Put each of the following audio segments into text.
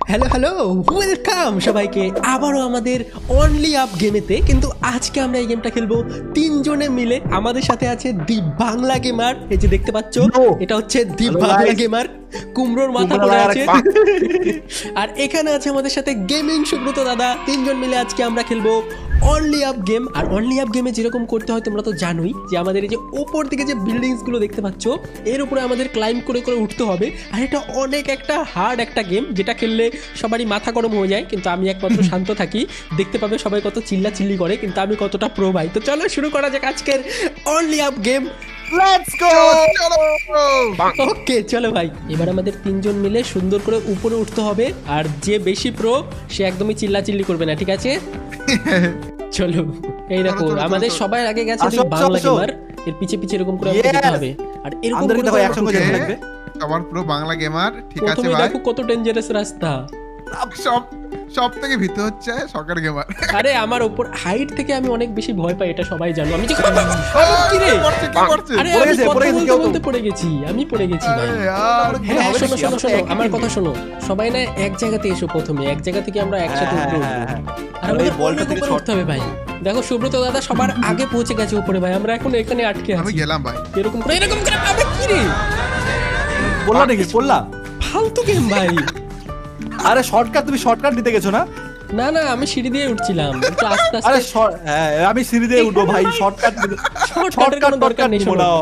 Hello hello welcome সবাইকে আবারও আমাদের অনলি আপ গেমেতে। কিন্তু আজকে আমরা এই গেমটা খেলবো তিনজনে মিলে। আমাদের সাথে আছে দি বাংলা গেমার, এই যে দেখতে পাচ্ছ এটা হচ্ছে দি বাংলা গেমার, কুমড়োর মাথা পড়ে আছে। আর এখানে আছে আমাদের সাথে গেমিং সুব্রত দাদা। তিনজন মিলে আজকে আমরা খেলবো অনলি আপ গেম। আর অনলি আপ গেমে যেরকম করতে হয় তোমরা তো জানোই, যে আমাদের এই যে ওপর দিকে যে বিল্ডিংসগুলো দেখতে পাচ্ছ এর উপরে আমাদের ক্লাইম্ব করে করে উঠতে হবে। আর এটা অনেক একটা হার্ড একটা গেম, যেটা খেললে সবারই মাথা গরম হয়ে যায়। কিন্তু আমি একমাত্র শান্ত থাকি, দেখতে পাবে সবাই কত চিল্লা চিল্লি করে, কিন্তু আমি কতটা প্রো ভাই। তো চলো শুরু করা যাক আজকের only up game. Let's go. Okay চলো ভাই, এবার আমাদের তিনজন মিলে সুন্দর করে উপরে উঠতে হবে। আর যে বেশি প্রো সে একদমই চিল্লা চিল্লি করবে না, ঠিক আছে? চলো এই দেখো আমাদের সবাই আগে গেছে বাংলা গেমার, এর পিছে পিছে এরকম করে আমাদের যেতে হবে। আর এরকম করে দেখো একসঙ্গে যেতে লাগবে। আমার পুরো বাংলা গেমার, ঠিক আছে প্রথমে ভাই? দেখো কত ডেঞ্জারাস রাস্তা। সব থেকে ভিতর হচ্ছে সকার গেমার। আরে আমার উপর হাইট থেকে আমি অনেক বেশি ভয় পাই, এটা সবাই জানো। আমি কি রে? আরে আমি কথা বলতে বলতে পড়ে গেছি, আমি পড়ে গেছি ভাই। হ্যাঁ শোনো শোনো শোনো, আমার কথা শোনো। সবাই না এক জায়গাতে এসো, প্রথমে এক জায়গা থেকে আমরা একসাথে উঠবো। আর আমাদের বলটা থেকে উঠতে হবে ভাই। দেখো সুব্রত দাদা সবার আগে পৌঁছে গেছে উপরে ভাই, আমরা এখন এখানে আটকে আছি। আমি গেলাম ভাই। এরকম করে আবে কি রে বললা নাকি বললা? ফালতু গেম ভাই। আরে শর্টকাট, তুমি শর্টকাট নিতে গেছো না? না না আমি সিঁড়ি দিয়ে উঠছিলাম, একটু আস্তে আরে আস্তে। হ্যাঁ আমি সিঁড়ি দিয়ে উঠবো ভাই, শর্টকাট শর্টকাটের কোনো দরকার নেই। শোনো শোনাও।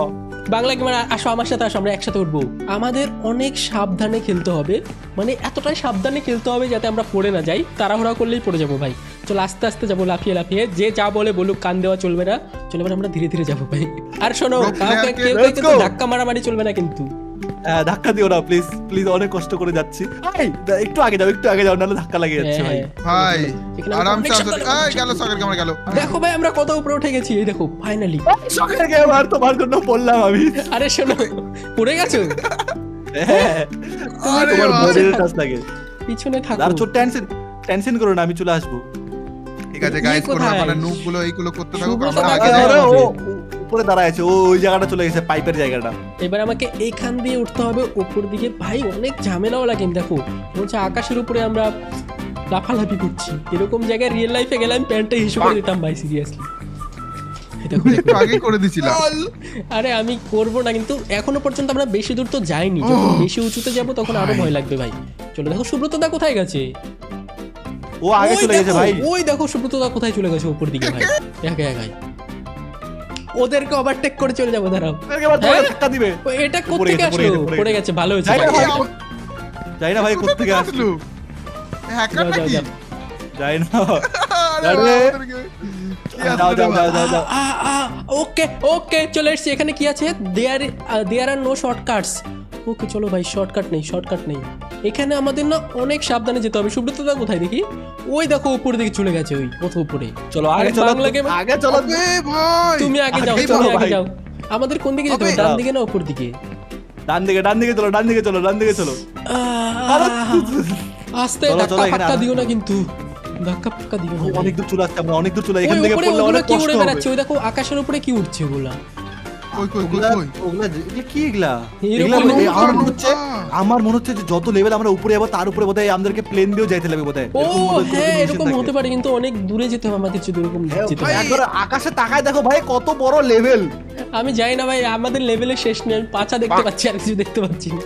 বাংলা গেমার আসো আমার সাথে, আসো আমরা একসাথে উঠবো। আমাদের অনেক সাবধানে খেলতে হবে, মানে এতটাই সাবধানে খেলতে হবে যাতে আমরা পড়ে না যাই। তাড়াহুড়া করলেই পড়ে যাবো ভাই। চলো আস্তে আস্তে যাবো, লাফিয়ে লাফিয়ে। যে যা বলে বলুক, কান দেওয়া চলবে না। চলো এবার আমরা ধীরে ধীরে যাবো ভাই। আর শোনো কাউকে কেউ কিন্তু ধাক্কা মারামারি চলবে না কিন্তু। ধাক্কা দিও না প্লিজ প্লিজ, অনেক কষ্ট করে যাচ্ছি। একটু আগে যাও, একটু আগে যাও, নাহলে ধাক্কা লাগে যাচ্ছে ভাই। ভাই এখানে আরামসে অনেক আসো। এই গেল সকার গেমার গেল। দেখো ভাই আমরা কত উপরে উঠে গেছি, এই দেখো ফাইনালি। শখের গেম আর তোমার জন্য বললাম আমি। আরে শোনো পড়ে গেছো, হ্যাঁ আরে তোমার ভাই। বডির টাচ লাগে। পিছনে থাকো। আর ছোট টেনশন করো না, আমি চলে আসবো। ঠিক আছে গাইস, কোন কোথায়? মানে নুব গুলো এইগুলো করতে থাকো, সুব্রত আমরা দাদা আগে যাই। কোথায়? ও উপরে দাঁড়ায় আছে, ওই জায়গাটা চলে গেছে, পাইপের জায়গাটা। এবার আমাকে এইখান দিয়ে উঠতে হবে উপর দিকে ভাই। অনেক ঝামেলাও লাগে দেখো, বলছে আকাশের উপরে আমরা লাফালাফি করছি। এরকম জায়গায় রিয়েল লাইফে গেলে আমি প্যান্টটা হিসু করে দিতাম ভাই, সিরিয়াসলি। একটু আগে করে দিছিলাম। আরে আমি করবো না, কিন্তু এখনো পর্যন্ত আমরা বেশি দূর তো যাইনি। যখন বেশি উঁচুতে যাবো তখন আরো ভয় লাগবে ভাই। চলো দেখো সুব্রত দা কোথায় গেছে। ও আগে ওই চলে গেছে দেখো, ভাই। ওই দেখো সুব্রত দা কোথায় চলে গেছে উপর দিকে ভাই, একা একাই। ওদেরকে ওভারটেক করে চলে যাবো, দাঁড়াও। এবার তোমাকে হ্যাঁ? ধাক্কা দিবে। ও, এটা পড়ে কোত্থেকে গেছে, আসলো? পড়ে পড়ে গেছে, ভালো হয়েছে। যাই না ভাই। ভাই, যাই না ভাই, কোত্থেকে আসলো? হ্যাকার যাও, যাও, নাকি? যাও। যাই না। আরে আরে, বাবারে। কি যাও আছে যাও রে যাও যাও যাও। ওকে ওকে চলে এসেছি। এখানে কি আছে? দেয়ার আর নো শর্টকাটস। ওকে চলো ভাই, শর্টকাট নেই, শর্টকাট নেই। এখানে আমাদের না অনেক সাবধানে যেতে হবে। সুব্রত দা কোথায় দেখি? ওই দেখো উপর দিকে চলে গেছে, ওই কত উপরে। চলো আগে আরে চলো, বাংলা গেম। আগে চলো। আবে ভাই। তুমি আগে যাও, আগেই তুমি বলো আগে ভাই। যাও। আমাদের কোন দিকে যেতে হবে? আবে। ডান দিকে না উপর দিকে? ডান দিকে চলো, ডান দিকে চলো, ডান দিকে চলো। আস্তে, চলো, ধাক্কা চলো, এখানে ফাক্কা আনো। দিও না কিন্তু, ধাক্কা ফাক্কা দিও না। অনেক দূর চলে আসছে, আমরা অনেক দূর চলে, ওই এখান থেকে উপরে পড়লে ওগুলো অনেক কি কষ্ট উড়ে হবে। বেড়াচ্ছে, ওই দেখো আকাশের উপরে কি উঠছে ওগুলা। কই কই কই ওগুলা কই? ওগুলা কি এগুলা? এরকম এগুলা নৌকা। আমার মনে হচ্ছে যে যত লেভেল আমরা উপরে যাবো তার উপরে বোধহয় আমাদেরকে প্লেন দিয়েও যাইতে লাগবে বোধহয়। ও এরকম বোধহয় কোনো হ্যাঁ, কোনো এরকম mission হতে থাকে। পারে, কিন্তু অনেক দূরে যেতে হবে আমাদের, যদি এরকম যেতে ভাই, হয়। একবার আকাশে তাকায় দেখো ভাই, কত বড় লেভেল। আমি জানি না ভাই, আমাদের লেভেলের শেষ নেই। আমি পাছা দেখতে পাচ্ছি, আর কিছু দেখতে পাচ্ছি না।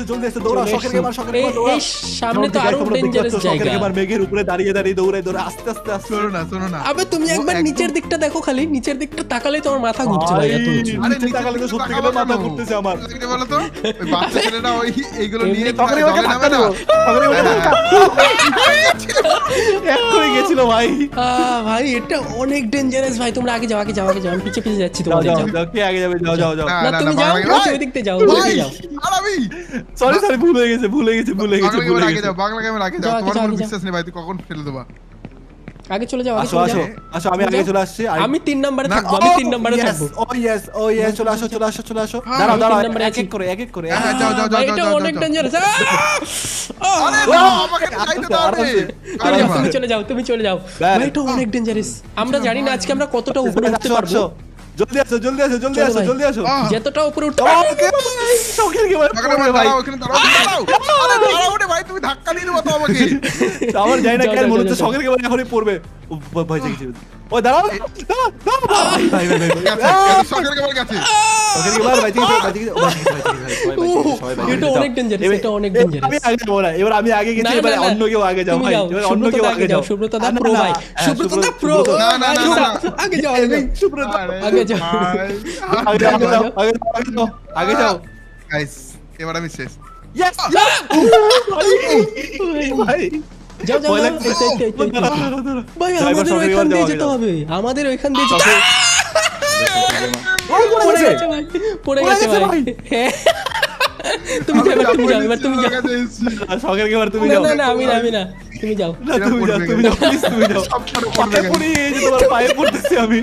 জলদি এসে দৌড়াও, চলে শখের এসছি। গেমার, শখের গেমার, এই দৌড়াও। সামনে তো আরো ডেঞ্জারাস শখের জায়গা। গেমার মেঘের উপরে দাঁড়িয়ে দাঁড়িয়ে দৌড়ায় আস্তে আস্তে আস্তে। শোনো না শোনো না। আবে তুমি ও একবার একদম- নিচের দিকটা দেখো, খালি নিচের দিকটা তাকালে তোমার মাথা ঘুরছে ভাই, এত উঁচু। আরে নিচে তাকালে তো সত্যি করে মাথা ঘুরতেছে আমার। কি বলো তো? ওই বাচ্চা ছেলেটা ওই এইগুলো নিয়ে শখের গেমারকে জলে ধাক্কা নামে না? দেবো, শখের গেমারকে ধাক্কা। এক করে গেছিল ভাই। ভাই এটা অনেক ডেঞ্জারাস ভাই, তোমরা আগে যাও, আগে যাও, আগে যাও। আমি পিছে পিছে যাচ্ছি যাও তোমাদের, যাও যাও। যাও, কে আগে যাবে? যাও যাও যাও। না তুমি যাও, বাংলা ওই দিক দিয়ে যাও, ওই দিক ভাই, দিয়ে যাও। আর আমি সরি সরি, ভুল হয়ে গেছে, ভুল হয়ে গেছে, ভুল হয়ে গেছে, বাংলা ভুল গেমের হয়ে আগে গেছে। যাও, বাংলা গেমের আগে যাও, যাও। আগে তোমার যাও, কোনো আগে বিশ্বাস নেই ভাই, তুই কখন ফেলে দেবা? আগে চলে যাও, আগে আসো চলে আসো যাও। আসো, আমি আগে চলে আসছি। আমি 3 নম্বরে না, থাকবো, আমি 3 নম্বরে থাকবো। ও ইয়েস, ও ইয়েস, চলে আসো চলে আসো চলে আসো। হ্যাঁ, দাঁড়াও আমি দাঁড়াও, 3 নম্বরে এক আছি। এক করে, এক এক করে। হ্যাঁ, যাও যাও যাও ভাই, যাও এটা যাও অনেক যাও। ডেঞ্জারাস। আরে ও! না, আমাকে তো যাইতে দাও রে। আরামসে। তুমি চলে যাও, তুমি চলে যাও। ব্যাস। ভাই এটা অনেক ডেঞ্জারাস। আমরা জানি না আজকে আমরা কতটা উপরে উঠতে পারবো। জলদি আসো জলদি আসো জলদি চলো আসো ভাই। জলদি আসো যতটা উপরে উঠতে শখের গেমার সকালে ভাই দাঁড়াও, এখানে দাঁড়াও, দাঁড়াও। আরে দাঁড়াও রে ভাই, তুমি ধাক্কা দিয়ে দেবো তো আমাকে। আমার জানি না যাও, কেন যাও, মনে হচ্ছে যাও, শখের গেমার এখনই পড়বে ও, ভয় জেগেছে ও দাঁড়াও দাঁড়াও, দাঁড়াও, ভাই ভাই ভাই ভাই গেছে, সকালের কেমন গেছে? শখের গেমার ভাই জেগেছে ভাই জেগেছে এটা অনেক ডেঞ্জারাস, এটা অনেক ডেঞ্জারাস। আমি আগে যাবো না, এবার আমি আগে গেছি, না, এবার না, না। অন্য কেউ আগে যাও তুমি ভাই, যাও, এবার অন্য সুব্রত কেউ দা আগে আগে যাও যাও, সুব্রত দা না, না, pro না, ভাই, হ্যাঁ, সুব্রত দা pro। না, না, না, না, না। আগে যাও, আগে যাও। সুব্রত আরে আগে যাও। ভাই, আগে যাও, আগে যাও, আগে যাও, আগে যাও, আগে যাও Guys, এবার আমি শেষ। Yes! ভাই যাও যাও ভয় যাও, লাগছে। এই তো, এই তো, এই তো। দাঁড়াও, দাঁড়াও, দাঁড়াও। ভাই যাও, এবার আমাদের শখের ওইখান গেমার দিয়ে যাও, যেতে আগে যাও। হবে, আমাদের ওইখান দিয়ে যেতে শখের- ও, পড়ে পড়ে গেছে। গেছে ভাই, পড়ে পড়ে গেছে গেছে ভাই। ভাই। হ্যাঁ। তুমি যাও, এবার তুমি যাও, এবার তুমি যাও। শখের গেমার তুমি না যাও না না, আমি না, আমি না, তুমি যাও। না, তুমি যাও, তুমি যাও, please, তুমি যাও। পায়ে পড়ি, এই যে তোমার পায়ে পড়তেছি আমি।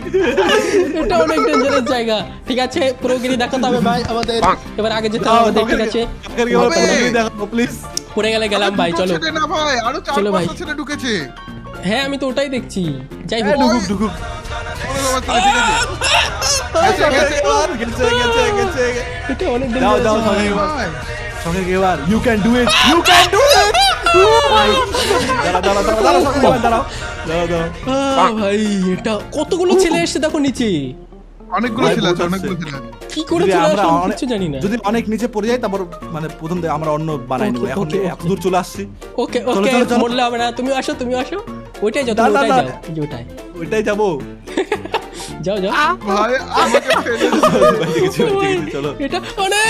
এটা অনেক ডেঞ্জারাস জায়গা। ঠিক আছে, প্রোগিরি দেখাতে হবে ভাই আমাদের। এবার আগে যেতে যাও, হবে আমাদের, ঠিক শখের আছে? শখের গেমার হবে। তুমি দেখাও, please। পড়ে গেলে গেলাম ভাই, চলো। ছেলে না ভাই, আরো চলো ভাই। 4-5টা ছেলে ঢুকেছে। হ্যাঁ, আমি তো ওটাই দেখছি। যাই হ্যাঁ, হোক, ঢুকুক, ঢুকুক। ওরে বাবা, ছেলে ঠিক আছে। গেছে, গেছে। গেছে, গেছে, গেছে। এটা অনেক যাও, যাও, ডেঞ্জারাস। শখের গেমার। ভাই, শখের gamer, you can do it, you can do it! দাঁড়াও, দাঁড়াও, দাঁড়াও, দাঁড়াও, শখের গেমার, দাঁড়াও। দাঁড়াও, দাঁড়াও। ভাই এটা কতগুলো ছেলে এসছে দেখো নিচে। অনেকগুলো ভাই, ছেলে আছে, বহুত অনেকগুলো আছে। ছেলে আছে। কি করে যদি চলে আমরা আসলাম অনেক- কিছু জানি না। যদি অনেক নিচে পড়ে যাই তারপর মানে প্রথম থেকে আমরা অন্য বানাই নেবো। Okay, এখন okay, এত দূর চলে আসছি, ওকে চলো, ওকে, চলো, চলো। মরলে হবে না, তুমি আসো, তুমি আসো। ওইটাই যাও, না, তুমি না, ওইটাই না। যাও, এই যে ওইটাই। ওইটাই যাবো। ভাই, যাও যাও। আমাকে ফেলে দিয়েছে। বাইরে গেছি, বাইরে গেছি, চলো। এটা অনেক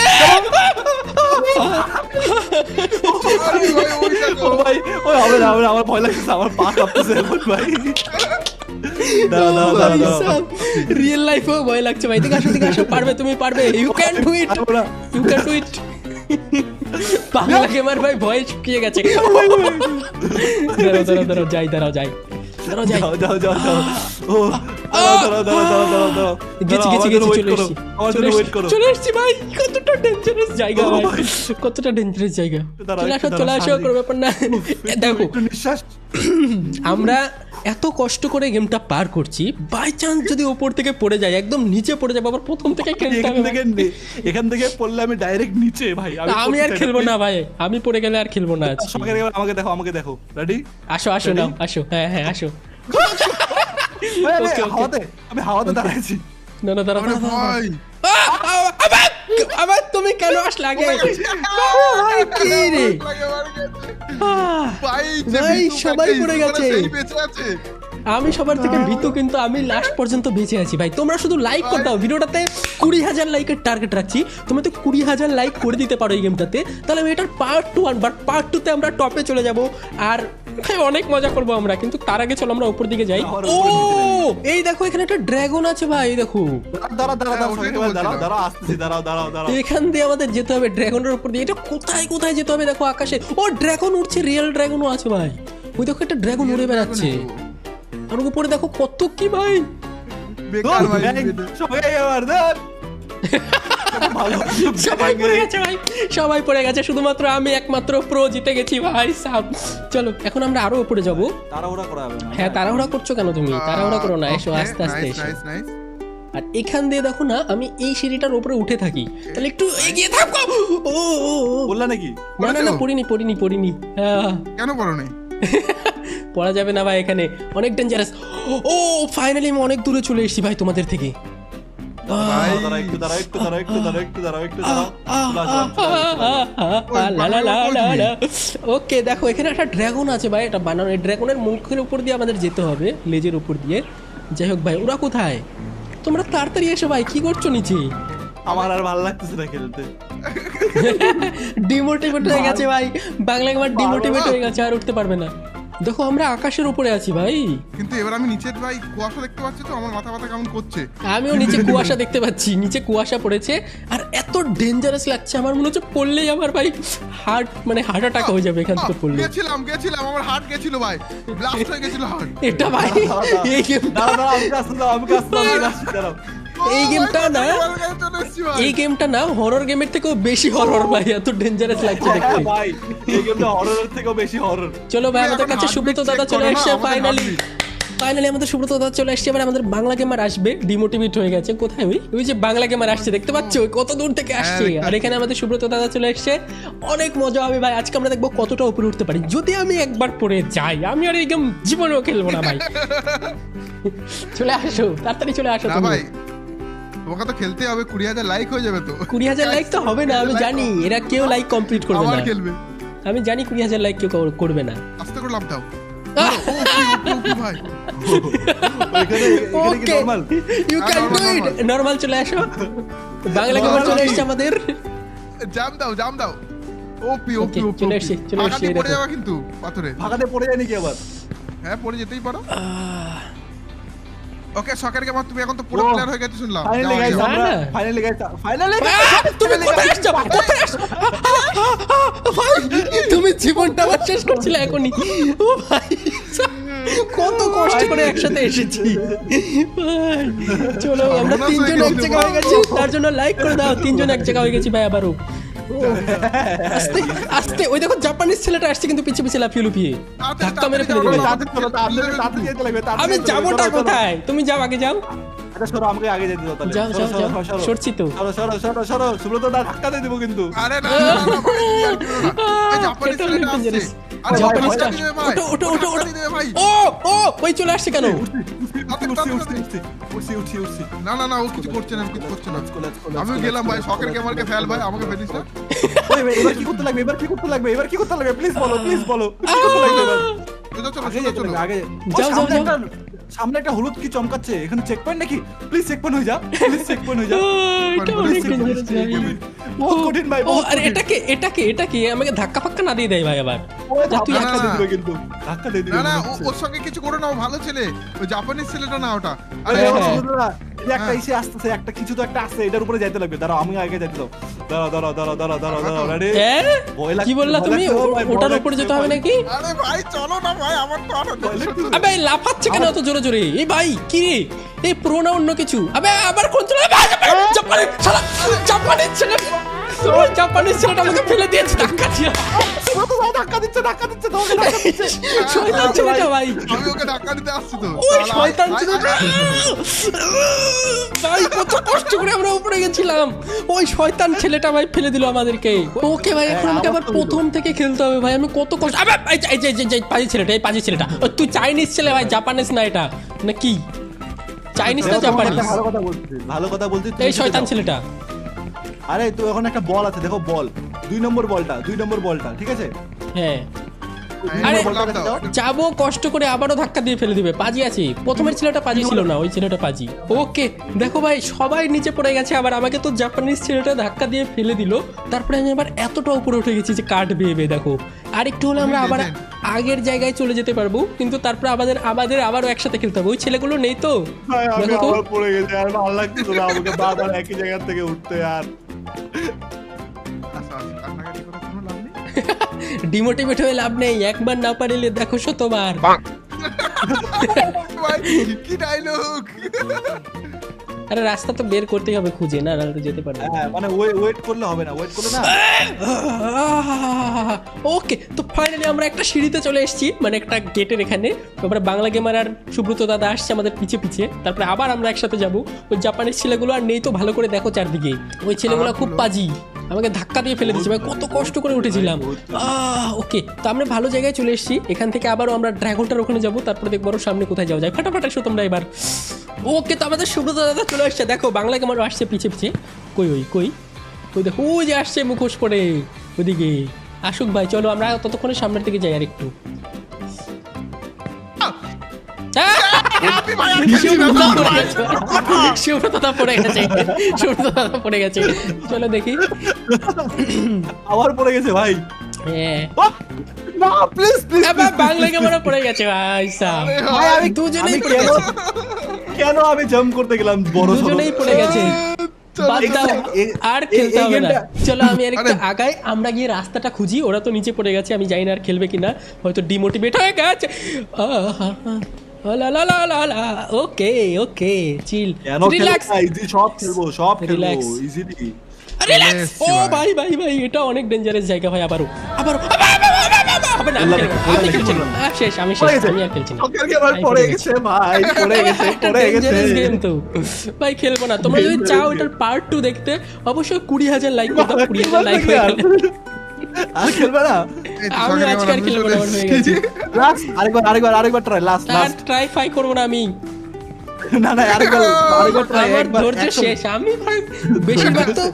আরে ভাই, ওই দেখো। ও ভাই, ওই হবে না, হবে না, আমার ভয় লাগছে, আমার পা কাঁপতেছে এখন ভাই। দাঁড়াও, দাঁড়াও, দাঁড়াও, দাঁড়াও। রিয়েল লাইফেও ভয় লাগছে ভাই। দিকে আসো, দিকে আসো, পারবে, তুমি পারবে। ইউ ক্যান ডু ইট, পারবো না। You can do it. Bangla gamer ভাই ভয় শুকিয়ে গেছে। দাঁড়াও দাঁড়াও দাঁড়াও, যাই, দাঁড়াও যাই, দাঁড়াও যাই। যাও, যাও, যাও, যাও। ও, দাঁড়াও, দাঁড়াও, দাঁড়াও, দাঁড়াও, দাঁড়াও। গেছি দাঁড়াও, গেছি আমার জন্য গেছি, wait চলে করো, এসেছি, আমার চলে জন্য wait এসেছি, করো। চলে এসেছি ভাই। কতটা ডেঞ্জারাস জায়গা ও ভাই, ভাই। কতটা ডেঞ্জারাস জায়গা। দাঁড়াও, চলে একটু আসো, চলে দাঁড়াও, আসো, শান্তি। কোনো ব্যাপার না। দেখো একটু নিঃশ্বাস। আমরা এত কষ্ট করে গেমটা পার করছি, বাই চান্স যদি উপর থেকে পড়ে যায়, একদম নিচে পড়ে যাবো, আবার প্রথম থেকে খেলতে এখান হবে। থেকে এখান থেকে পড়লে আমি ডাইরেক্ট নিচে ভাই। আমি আর পড়তে চাই খেলবো না please। ভাই, আমি পড়ে গেলে আর খেলবো না আজকে। শখের গেমার, আমাকে দেখো, আমাকে দেখো। রেডি? আসো আসো, নাও আসো, হ্যাঁ হ্যাঁ আসো। Okay, okay. হাওয়াতে, আমি হাওয়াতে দাঁড়াইছি। না না, দাঁড়া আরে ভাই, আবার তুমি কেন আসলে আগে? ভাই কি রে? আহ, ভাই, যে ভাই, ভিতু সবাই কাকে পড়ে ইউজ করে গেছে। সেই বেঁচে আছে। আমি সবার থেকে ভীতু, কিন্তু আমি লাস্ট পর্যন্ত বেঁচে আছি ভাই। তোমরা শুধু লাইক করে দাও, ভিডিওটাতে 20,000 লাইকের টার্গেট রাখছি। তোমরা তো 20,000 লাইক করে দিতে পারো এই গেমটাতে, তাহলে আমি এটার পার্ট 1, বাট পার্ট 2 তে আমরা টপে চলে যাব আর ভাই অনেক মজা করবো আমরা। কিন্তু তার আগে চলো আমরা উপর দিকে যাই। আমার ও উপরে নিচে এই দেখো, এখানে একটা ড্রাগন আছে ভাই, এই দেখো। দাঁড়াও, দাঁড়াও, দাঁড়াও, ওটাই তো শখের গেমার, দাঁড়াও, বলছিলাম। দাঁড়াও, আসতেছি, দাঁড়াও, দাঁড়াও, দাঁড়াও। এখান দিয়ে আমাদের যেতে হবে ড্রাগনের উপর দিয়ে। এটা কোথায় কোথায় যেতে হবে দেখো, আকাশে। ও ড্রাগন উঠছে, রিয়েল ড্রাগনও আছে ভাই। ওই দেখো একটা ড্রাগন উড়ে বেড়াচ্ছে। আর উপরে দেখো কত কি ভাই। বেকার ভাই, ব্যাং, শখের গেমার, ধর। ভালো। সবাই পড়ে গেছে ভাই, সবাই পড়ে গেছে, শুধুমাত্র আমি একমাত্র প্রো জিতে গেছি ভাই সাব। চলো এখন আমরা আরো উপরে যাবো। তাড়াহুড়া করা হবে না। হ্যাঁ, তাড়াহুড়া করছো কেন তুমি? তাড়াহুড়া করো না, এসো Okay, আস্তে আস্তে nice, এসো। nice, nice. আর এখান দিয়ে দেখো না, আমি এই সিঁড়িটার উপরে উঠে থাকি, তাহলে একটু এগিয়ে থাকো। ও ও, ও। বললা নাকি? না না না, পড়িনি পড়িনি পড়িনি। হ্যাঁ, কেন পড়ো নাই? পড়া যাবে না ভাই, এখানে অনেক ডেঞ্জারাস। ও ফাইনালি আমি অনেক দূরে চলে এসেছি ভাই তোমাদের থেকে। দাঁড়াও, দাঁড়াও, একটু দাঁড়াও, একটু দাঁড়াও, একটু দাঁড়াও, একটু দাঁড়াও, একটু দাঁড়াও। চলে আসলাম, চলে আসলাম। ওকে দেখো, এখানে একটা ড্রাগন আছে ভাই, এটা বানানো। এই ড্রাগনের মুখের উপর দিয়ে আমাদের যেতে হবে, লেজের উপর দিয়ে। যাই হোক ভাই, ওরা কোথায়? তোমরা তাড়াতাড়ি এসো ভাই, কি করছো নিচে? আমার আর ভালো লাগতেছে না খেলতে। ডিমোটিভেট হয়ে গেছে ভাই, বাংলা গেমার ডিমোটিভেট হয়ে গেছে, আর উঠতে পারবে না। দেখো আমরা আকাশের উপরে আছি ভাই। কিন্তু এবার আমি নিচের ভাই কুয়াশা দেখতে পাচ্ছি, তো আমার মাথা ব্যথা কেমন করছে। আমিও নিচে কুয়াশা দেখতে পাচ্ছি, নিচে কুয়াশা পড়েছে। আর এত ডেঞ্জারাস লাগছে, আমার মনে হচ্ছে পড়লেই আমার ভাই হার্ট অ্যাটাক হয়ে যাবে এখান থেকে পড়লে। গেছিলাম আমার হার্ট গেছিল ভাই, ব্লাস্ট হয়ে গেছিল হার্ট। এটা ভাই এই গেমটা, দাঁড়াও, দাঁড়াও, আমাকে আসতে দাও, আমাকে আসতে দাও, আমাকে আসতে দাও। এই গেমটা না, এই গেমটা না হরর গেমের থেকেও বেশি হরর ভাই, এত ডেঞ্জারাস লাগছে দেখতে। হ্যাঁ ভাই, এই গেমটা হররের থেকেও বেশি হরর। চলো ভাই, আমাদের কাছে সুব্রত দাদা চলে আসছে ফাইনালি। ফাইনালি আমাদের সুব্রত দাদা চলে আসছে। এবার আমাদের বাংলা গেমার আসবে, ডিমোটিভেট হয়ে গেছে। কোথায় ওই যে বাংলা গেমার আসছে, দেখতে পাচ্ছ কত দূর থেকে আসছে। আর এখানে আমাদের সুব্রত দাদা চলে আসছে, অনেক মজা হবে ভাই। আজকে আমরা দেখবো কতটা উপরে উঠতে পারি। যদি আমি একবার পড়ে যাই, আমি আর এই গেম জীবনেও খেলবো না ভাই। চলে আসো, তাড়াতাড়ি চলে আসো না তুমি। ভাই তোমাকে তো খেলতে হবে, 20,000 লাইক হয়ে যাবে তো। 20,000 লাইক তো হবে না, আমি জানি এরা কেউ লাইক কমপ্লিট করবে আবার না। খেলবে, আমি জানি 20,000 লাইক কেউ করবে না। আস্তে করে লাভ দাও। ভাই এখানে কি normal? You can do it. Normal চলে আসো, বাংলা গেমার চলে এসেছে আমাদের। জাম দাও। ওপি Okay, চলে এসেছি, চলে এসেছি, পড়ে দেখো। যাবে কিন্তু পাথরে। ফাঁকাতে পড়ে যায় নাকি আবার? হ্যাঁ পড়ে যেতেই পারো। ওকে সকার গেমার তুমি এখন তো পুরো প্লেয়ার হয়ে গেছো শুনলাম। ফাইনালি গাইস, না, আমরা না। ফাইনালি তুমি কোথায় আসছো? কোথায় আসছো? ভাই, তুমি জীবনটা আমার শেষ করছিলে এখনই। ও ভাই, কত কষ্ট করে একসাথে এসেছি ভাই। চলো আমরা তিনজন এক জায়গা হয়ে গেছি, তার জন্য লাইক করে দাও। তিনজন এক জায়গা হয়ে গেছি ভাই আবারও। আস্তে আস্তে, ওই দেখো জাপানিজ ছেলেটা আসছে কিন্তু পিছে পিছে লাফিয়ে লুফিয়ে ধাক্কা মেরে ফেলে দিল। আমি যাবোটা কোথায়? তুমি যাও, আগে যাও। আচ্ছা সরো, আমাকে আগে যেতে দাও তাহলে। যাও যাও যাও, সরছি তো। সরো সুব্রত দা ধাক্কা দিয়ে দেবো কিন্তু। আরে না এই জাপানি এটা ছেলেটা অনেক আসছে। dangerous। আরে জাপানিজ টা- জাপানিজ ভাই, ওঠো, ওঠো, ওঠো। জাপানি দেবে ভাই। ও ওই চলে আসছে কেন? উঠছি। না ও কিছু করছে না, কিছু করছে না। আমিও গেলাম ভাই, শখের গেমারকে ফেল ভাই, আমাকে ফেলিস না। এবার কি করতে লাগবে? প্লিজ বলো। কি করতে লাগবে এবার? চলো আগে যাও, যাও, যাও। সামনে একটা হলুদ কি চমকাচ্ছে, এখানে চেক পয়েন্ট নাকি? প্লিজ চেক পয়েন্ট হয়ে যা। এটা অনেক dangerous ভাই। বহুত কঠিন ভাই, ও বহুত আরে কঠিন। এটাকে আমাকে ধাক্কা ফাক্কা না দিয়ে দেয় ভাই আবার। যা, তুই ধাক্কা না, দিয়ে দিবে কিন্তু। ধাক্কা দিয়ে দিবে। না ওর সঙ্গে কিছু করো না, ও ভালো ছেলে। ওই জাপানিজ ছেলেটা না ওটা। আরে হ্যাঁ, এবার হ্যাঁ। সুব্রতদা, এই যে একটা ইসে আসতেছে, একটা কিছু তো একটা আসছে, এটার উপরে যাইতে লাগবে। দাঁড়াও, আমি আগে যাইতে দাও। দাঁড়াও। রেডি? হ্যাঁ? ভয় লাগছে, কি বললা ভয় তুমি? লাগছে, ভাই, ভয় ওটার লাগছে, উপরে যেতে হবে ভয় নাকি? আরে ভাই চলো না ভাই, আমার তো আরো আবে লাফাচ্ছে কেন এত জোরে জোরে? এই ভাই কি রে? এই প্রো না অন্য কিছু? আবে আবার কোন চলে? জাপানিজ ছেলে, ওই জাপানিজ ছেলেটা আমাকে ফেলে দিয়েছে ধাক্কা দিয়ে। সুব্রতদা ধাক্কা দিচ্ছে, তোমাকে ধাক্কা দিচ্ছে। শয়তান ছেলেটা ভাই, আমি ওকে ধাক্কা দিতে আসছি তো। ওই শয়তান ছেলেটা ভাই, কত কষ্ট করে আমরা উপরে গেছিলাম। ওই শয়তান ছেলেটা ভাই ফেলে দিল আমাদেরকে। ওকে ভাই, এখন আমাকে আবার প্রথম থেকে খেলতে হবে ভাই। আমি কত কষ্ট। আবে এই পাজি ছেলেটা, ও তুই চাইনিজ ছেলে ভাই, জাপানিজ না এটা না কি? চাইনিজ না জাপানিজ? ভালো কথা বলছি। এই শয়তান ছেলেটা। আরে তো এখন একটা বল আছে, দেখো বল, 2 নম্বর বলটা, ঠিক আছে? হ্যাঁ আরে আরে যাবো কষ্ট করে, আবারও ধাক্কা দিয়ে ফেলে দিবে। পাজি আছে, প্রথমের ছেলেটা পাজি ছিল না, ওই ছেলেটা পাজি। ওকে দেখো ভাই, সবাই নিচে পড়ে গেছে, আবার আমাকে তো জাপানিজ ছেলেটা ধাক্কা দিয়ে ফেলে দিল। তারপরে আমি আবার এতটা উপরে উঠে গেছি যে কাঠ বেয়ে দেখো। আর একটু হলে আমরা আবার আগের জায়গায় চলে যেতে পারবো, কিন্তু তারপরে আমাদের আবারও একসাথে খেলতে হবে। ওই ছেলেগুলো নেই তো, দেখো তো। পড়ে গেছে, আর ভালো লাগছে না আমাকে বারবার একই জায়গা থেকে উঠতে। আর কান্নাকাটি করে কোনো লাভ নেই। ডিমোটিভেট হয়ে লাভ নেই, একবার না পারিলে দেখো শতবার। ভাই কি ডায়লগ! আরে রাস্তা তো বের করতেই হবে খুঁজে, না নাহলে তো যেতে পারবো না। হ্যাঁ, মানে ওয়েট করলে হবে না, ওকে, তো ফাইনালি আমরা একটা সিঁড়িতে চলে এসেছি, মানে একটা গেটের এখানে। তারপরে বাংলা গেমার আর সুব্রত দাদা আসছে আমাদের পিছে পিছে। তারপরে আবার আমরা একসাথে যাব। ওই জাপানিজ ছেলেগুলো আর নেই তো, ভালো করে দেখো চারদিকে। ওই ছেলেগুলো খুব পাজি, আমাকে ধাক্কা দিয়ে ফেলে দিচ্ছে ভাই, কত কষ্ট করে উঠেছিলাম। ওকে, তো আমরা ভালো জায়গায় চলে এসেছি। এখান থেকে আবারও আমরা ড্রাগনটার ওখানে যাবো, তারপরে দেখবো আরো সামনে কোথায় যাওয়া যায়। ফাটাফাট এসো তোমরা এবার। ওকে, তো আমাদের সুব্রত দাদা চলে আসছে, দেখো বাংলা গেমারও আসছে পিছে পিছে। কই দেখো, ওই যে আসছে মুখোশ পরে ওদিকে। আসুক ভাই, চলো আমরা ততক্ষণে সামনের দিকে যাই আর একটু। সুব্রত দাদা পড়ে গেছে, চলো দেখি। আবার পড়ে গেছে ভাই। হ্যাঁ, না প্লিজ আবার বাংলা গেমারও পড়ে গেছে ভাই সাহেব। ভাই, আমি দুজনেই আমি পড়ে কেন- গেছে, কেন আমি জাম্প করতে গেলাম? বড় সরো। দুজনেই পড়ে গেছে। বাদ দাও, আর খেলতে হবে না। চলো আমি আর একটু আগাই, আমরা গিয়ে রাস্তাটা খুঁজি। ওরা তো নিচে পড়ে গেছে, আমি জানি না আর খেলবে কিনা, হয়তো ডিমোটিভেট হয়ে গেছে। ওকে চিল, কেন রিল্যাক্স ইজি সব খেলবো Relax. ইজিলি। রিল্যাক্স। ও ভাই এটা অনেক ডেঞ্জারাস জায়গা ভাই। আবারও হবে না, আমি খেলবো না, আমি খেলছি না। শেষ, আমি শেষ, আমি আর খেলছি না। শখের গেমার পড়ে গেছে ভাই, পড়ে গেছে, পড়ে গেছে। গেম তো ভাই, খেলবো না। তোমরা যদি চাও এটার পার্ট 2 দেখতে, অবশ্যই 20,000 লাইক করে দাও, 20,000 লাইক হয়ে গেলে আর খেলবে না? এই তো আমি শখের আজকে আর গেমার খেলবো না, আমার হয়ে আমি গেছে। লাস্ট আরেকবার ট্রাই, লাস্ট আর ট্রাই ফাই করবো না আমি, না আরেকবার ট্রাই, আমার একবার ধৈর্য শেষ। আমি ভাই বেশিরভাগ তো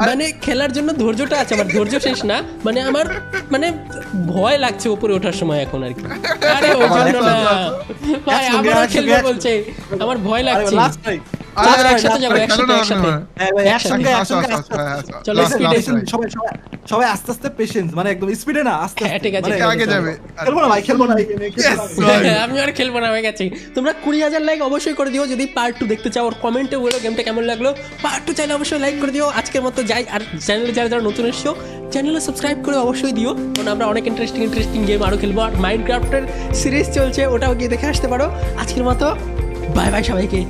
মানে খেলার জন্য ধৈর্যটা আছে, আমার ধৈর্য শেষ না, মানে আমার মানে ভয় লাগছে উপরে ওঠার সময় এখন আর কি। আরে ওই জন্য না ভাই, আবার খেলবো বলছে, আমার ভয় লাগছে। Last try. চলো একসাথে যাবো, একসাথে একসাথে। হ্যাঁ ভাই, একসঙ্গে চলো, speed এ। সবাই আস্তে আস্তে পেশেন্স, মানে একদম স্পিডে না, আস্তে হ্যাঁ, ঠিক আছে, মানে ঠিক আছে, আগে যাবে। খেলবো না ভাই, খেলবো না এই game এ, খেলবো না। হ্যাঁ, আমি আর খেলবো না, হয়ে গেছে। তোমরা 20,000 লাইক অবশ্যই করে দিও যদি পার্ট 2 দেখতে চাও, আর কমেন্টে বলো গেমটা কেমন লাগলো। পার্ট 2 চাইলে অবশ্যই লাইক করে দিও। আজকের মতো যাই, আর চ্যানেলে যারা যারা নতুন এসছো চ্যানেলে সাবস্ক্রাইব করে অবশ্যই দিও, কারণ আমরা অনেক ইন্টারেস্টিং গেম আরও খেলবো। আর মাইনক্রাফটের সিরিজ চলছে, ওটাও গিয়ে দেখে আসতে পারো। আজকের মতো বাই বাই সবাইকে।